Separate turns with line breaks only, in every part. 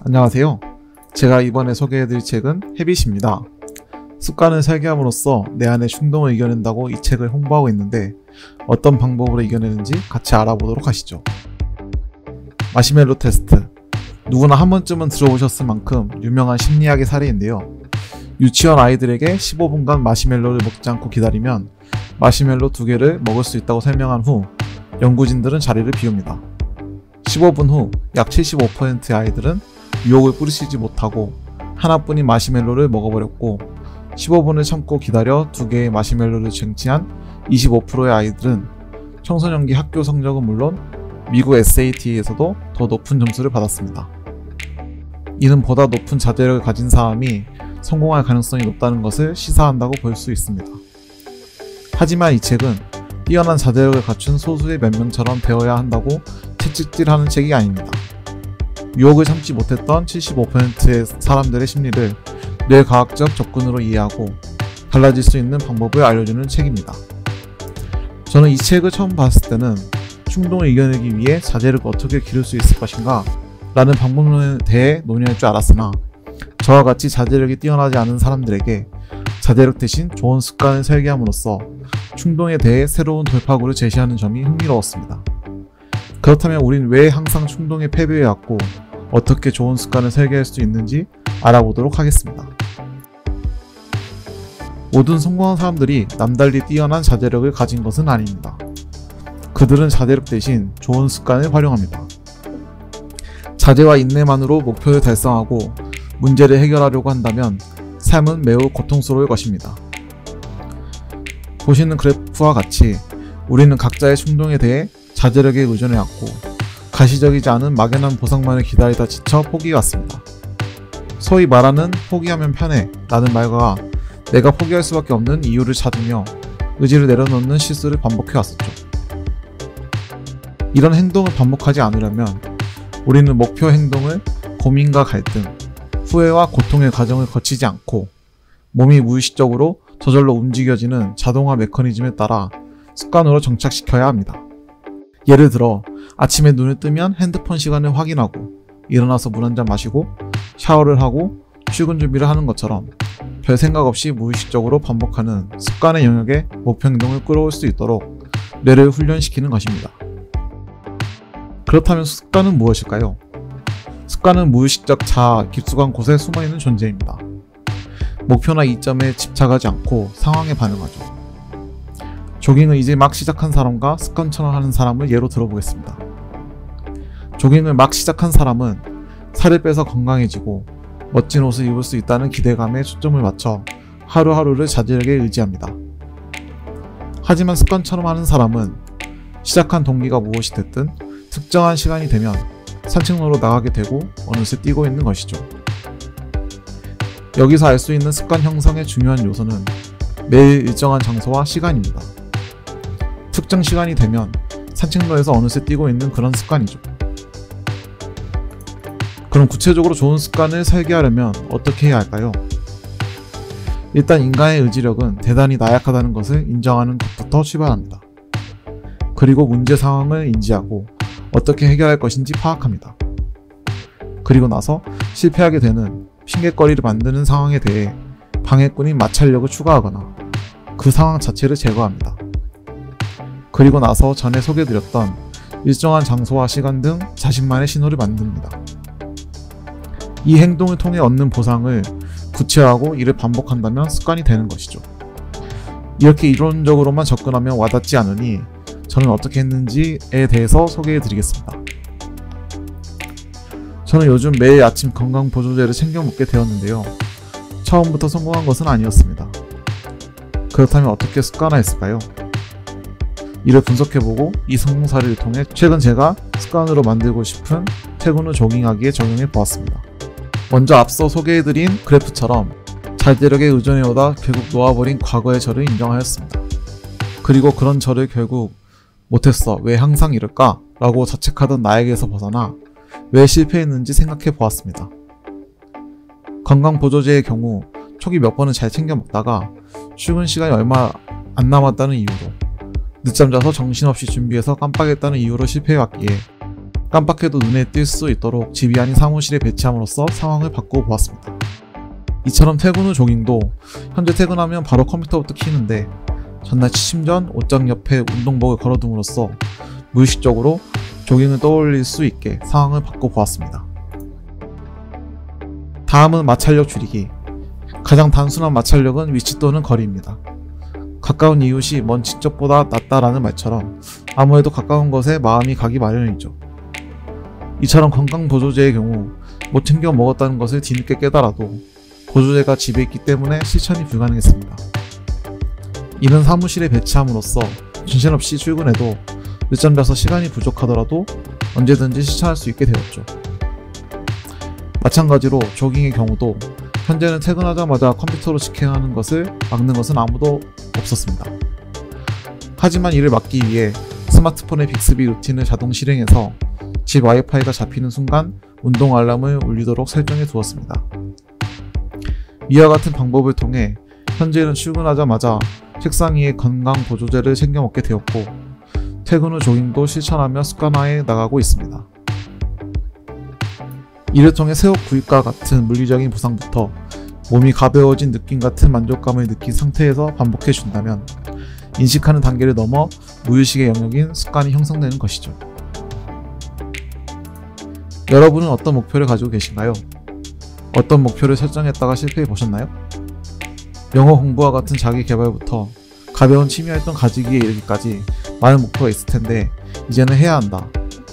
안녕하세요. 제가 이번에 소개해드릴 책은 헤빗입니다. 습관을 설계함으로써 내 안의 충동을 이겨낸다고 이 책을 홍보하고 있는데 어떤 방법으로 이겨내는지 같이 알아보도록 하시죠. 마시멜로 테스트. 누구나 한 번쯤은 들어보셨을 만큼 유명한 심리학의 사례인데요. 유치원 아이들에게 15분간 마시멜로를 먹지 않고 기다리면 마시멜로 2개를 먹을 수 있다고 설명한 후 연구진들은 자리를 비웁니다. 15분 후 약 75%의 아이들은 유혹을 뿌리치지 못하고 하나뿐인 마시멜로를 먹어버렸고 15분을 참고 기다려 2개의 마시멜로를 쟁취한 25%의 아이들은 청소년기 학교 성적은 물론 미국 SAT에서도 더 높은 점수를 받았습니다. 이는 보다 높은 자제력을 가진 사람이 성공할 가능성이 높다는 것을 시사한다고 볼 수 있습니다. 하지만 이 책은 뛰어난 자제력을 갖춘 소수의 몇 명처럼 되어야 한다고 채찍질하는 책이 아닙니다. 유혹을 참지 못했던 75%의 사람들의 심리를 뇌과학적 접근으로 이해하고 달라질 수 있는 방법을 알려주는 책입니다. 저는 이 책을 처음 봤을 때는 충동을 이겨내기 위해 자제력을 어떻게 기를 수 있을 것인가 라는 방법론에 대해 논의할 줄 알았으나 저와 같이 자제력이 뛰어나지 않은 사람들에게 자제력 대신 좋은 습관을 설계함으로써 충동에 대해 새로운 돌파구를 제시하는 점이 흥미로웠습니다. 그렇다면 우린 왜 항상 충동에 패배해왔고 어떻게 좋은 습관을 설계할 수 있는지 알아보도록 하겠습니다. 모든 성공한 사람들이 남달리 뛰어난 자제력을 가진 것은 아닙니다. 그들은 자제력 대신 좋은 습관을 활용합니다. 자제와 인내만으로 목표를 달성하고 문제를 해결하려고 한다면 삶은 매우 고통스러울 것입니다. 보시는 그래프와 같이 우리는 각자의 충동에 대해 자제력에 의존해왔고 가시적이지 않은 막연한 보상만을 기다리다 지쳐 포기해왔습니다. 소위 말하는 포기하면 편해 라는 말과 내가 포기할 수밖에 없는 이유를 찾으며 의지를 내려놓는 실수를 반복해왔었죠. 이런 행동을 반복하지 않으려면 우리는 목표 행동을 고민과 갈등, 후회와 고통의 과정을 거치지 않고 몸이 무의식적으로 저절로 움직여지는 자동화 메커니즘에 따라 습관으로 정착시켜야 합니다. 예를 들어 아침에 눈을 뜨면 핸드폰 시간을 확인하고 일어나서 물 한 잔 마시고 샤워를 하고 출근 준비를 하는 것처럼 별 생각 없이 무의식적으로 반복하는 습관의 영역에 목표 행동을 끌어올 수 있도록 뇌를 훈련시키는 것입니다. 그렇다면 습관은 무엇일까요? 습관은 무의식적 자아 깊숙한 곳에 숨어있는 존재입니다. 목표나 이점에 집착하지 않고 상황에 반응하죠. 조깅을 이제 막 시작한 사람과 습관처럼 하는 사람을 예로 들어보겠습니다. 조깅을 막 시작한 사람은 살을 빼서 건강해지고 멋진 옷을 입을 수 있다는 기대감에 초점을 맞춰 하루하루를 자제력에 의지합니다. 하지만 습관처럼 하는 사람은 시작한 동기가 무엇이 됐든 특정한 시간이 되면 산책로로 나가게 되고 어느새 뛰고 있는 것이죠. 여기서 알 수 있는 습관 형성의 중요한 요소는 매일 일정한 장소와 시간입니다. 특정 시간이 되면 산책로에서 어느새 뛰고 있는 그런 습관이죠. 그럼 구체적으로 좋은 습관을 설계하려면 어떻게 해야 할까요? 일단 인간의 의지력은 대단히 나약하다는 것을 인정하는 것부터 출발합니다. 그리고 문제 상황을 인지하고 어떻게 해결할 것인지 파악합니다. 그리고 나서 실패하게 되는 핑곗거리를 만드는 상황에 대해 방해꾼인 마찰력을 추가하거나 그 상황 자체를 제거합니다. 그리고 나서 전에 소개해드렸던 일정한 장소와 시간 등 자신만의 신호를 만듭니다. 이 행동을 통해 얻는 보상을 구체화하고 이를 반복한다면 습관이 되는 것이죠. 이렇게 이론적으로만 접근하면 와닿지 않으니 저는 어떻게 했는지에 대해서 소개해드리겠습니다. 저는 요즘 매일 아침 건강보조제를 챙겨 먹게 되었는데요. 처음부터 성공한 것은 아니었습니다. 그렇다면 어떻게 습관화했을까요? 이를 분석해보고 이 성공 사례를 통해 최근 제가 습관으로 만들고 싶은 퇴근 후 조깅하기에 적용해 보았습니다. 먼저 앞서 소개해드린 그래프처럼 자제력에 의존해오다 결국 놓아버린 과거의 저를 인정하였습니다. 그리고 그런 저를 결국 못했어, 왜 항상 이럴까? 라고 자책하던 나에게서 벗어나 왜 실패했는지 생각해 보았습니다. 건강보조제의 경우 초기 몇 번은 잘 챙겨 먹다가 출근 시간이 얼마 안 남았다는 이유로 늦잠 자서 정신없이 준비해서 깜빡했다는 이유로 실패해왔기에 깜빡해도 눈에 띌 수 있도록 집이 아닌 사무실에 배치함으로써 상황을 바꾸어 보았습니다. 이처럼 퇴근 후 조깅도 현재 퇴근하면 바로 컴퓨터부터 켜는데 전날 취침 전 옷장 옆에 운동복을 걸어둠으로써 무의식적으로 조깅을 떠올릴 수 있게 상황을 바꿔 보았습니다. 다음은 마찰력 줄이기. 가장 단순한 마찰력은 위치 또는 거리입니다. 가까운 이웃이 먼 친척보다 낫다라는 말처럼 아무래도 가까운 것에 마음이 가기 마련이죠. 이처럼 건강보조제의 경우 못 챙겨 먹었다는 것을 뒤늦게 깨달아도 보조제가 집에 있기 때문에 실천이 불가능했습니다. 이는 사무실에 배치함으로써 정신없이 출근해도 늦잠 자서 시간이 부족하더라도 언제든지 실천할 수 있게 되었죠. 마찬가지로 조깅의 경우도 현재는 퇴근하자마자 컴퓨터로 직행하는 것을 막는 것은 아무도 없었습니다. 하지만 이를 막기 위해 스마트폰의 빅스비 루틴을 자동 실행해서 집 와이파이가 잡히는 순간 운동 알람을 울리도록 설정해 두었습니다. 이와 같은 방법을 통해 현재는 출근하자마자 책상 위에 건강보조제를 챙겨 먹게 되었고 퇴근 후 조깅도 실천하며 습관화해 나가고 있습니다. 이를 통해 새옷 구입과 같은 물리적인 보상부터 몸이 가벼워진 느낌 같은 만족감을 느낀 상태에서 반복해 준다면 인식하는 단계를 넘어 무의식의 영역인 습관이 형성되는 것이죠. 여러분은 어떤 목표를 가지고 계신가요? 어떤 목표를 설정했다가 실패해 보셨나요? 영어 공부와 같은 자기 개발부터 가벼운 취미활동 가지기에 이르기까지 많은 목표가 있을 텐데 이제는 해야 한다,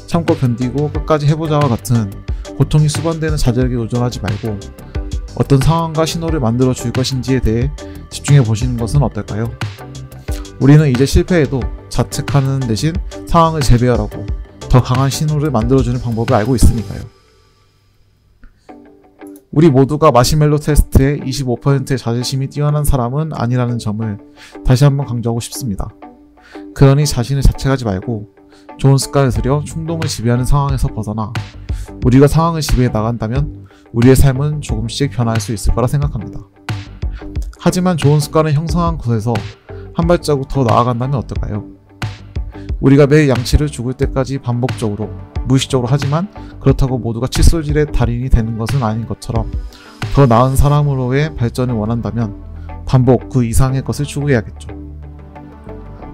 참고 견디고 끝까지 해보자와 같은 고통이 수반되는 좌절에 도전하지 말고 어떤 상황과 신호를 만들어 줄 것인지에 대해 집중해 보시는 것은 어떨까요? 우리는 이제 실패해도 자책하는 대신 상황을 재배열하고 더 강한 신호를 만들어주는 방법을 알고 있으니까요. 우리 모두가 마시멜로 테스트에 25%의 자존심이 뛰어난 사람은 아니라는 점을 다시 한번 강조하고 싶습니다. 그러니 자신을 자책하지 말고 좋은 습관을 들여 충동을 지배하는 상황에서 벗어나 우리가 상황을 지배해 나간다면 우리의 삶은 조금씩 변화할 수 있을 거라 생각합니다. 하지만 좋은 습관을 형성한 곳에서 한 발자국 더 나아간다면 어떨까요? 우리가 매일 양치를 죽을 때까지 반복적으로, 무의식적으로 하지만 그렇다고 모두가 칫솔질의 달인이 되는 것은 아닌 것처럼 더 나은 사람으로의 발전을 원한다면 반복 그 이상의 것을 추구해야겠죠.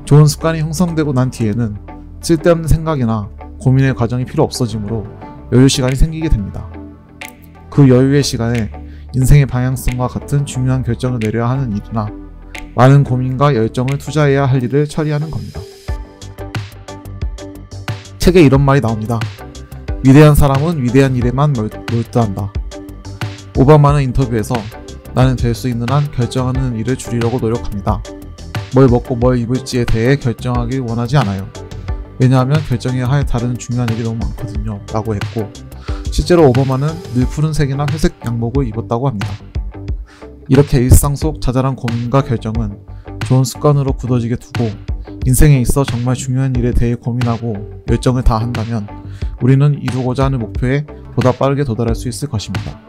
좋은 습관이 형성되고 난 뒤에는 쓸데없는 생각이나 고민의 과정이 필요 없어지므로 여유 시간이 생기게 됩니다. 그 여유의 시간에 인생의 방향성과 같은 중요한 결정을 내려야 하는 일이나 많은 고민과 열정을 투자해야 할 일을 처리하는 겁니다. 책에 이런 말이 나옵니다. 위대한 사람은 위대한 일에만 몰두한다. 오바마는 인터뷰에서 나는 될 수 있는 한 결정하는 일을 줄이려고 노력합니다. 뭘 먹고 뭘 입을지에 대해 결정하길 원하지 않아요. 왜냐하면 결정해야 할 다른 중요한 일이 너무 많거든요 라고 했고, 실제로 오바마는 늘 푸른색이나 회색 양복을 입었다고 합니다. 이렇게 일상 속 자잘한 고민과 결정은 좋은 습관으로 굳어지게 두고 인생에 있어 정말 중요한 일에 대해 고민하고 열정을 다한다면 우리는 이루고자 하는 목표에 보다 빠르게 도달할 수 있을 것입니다.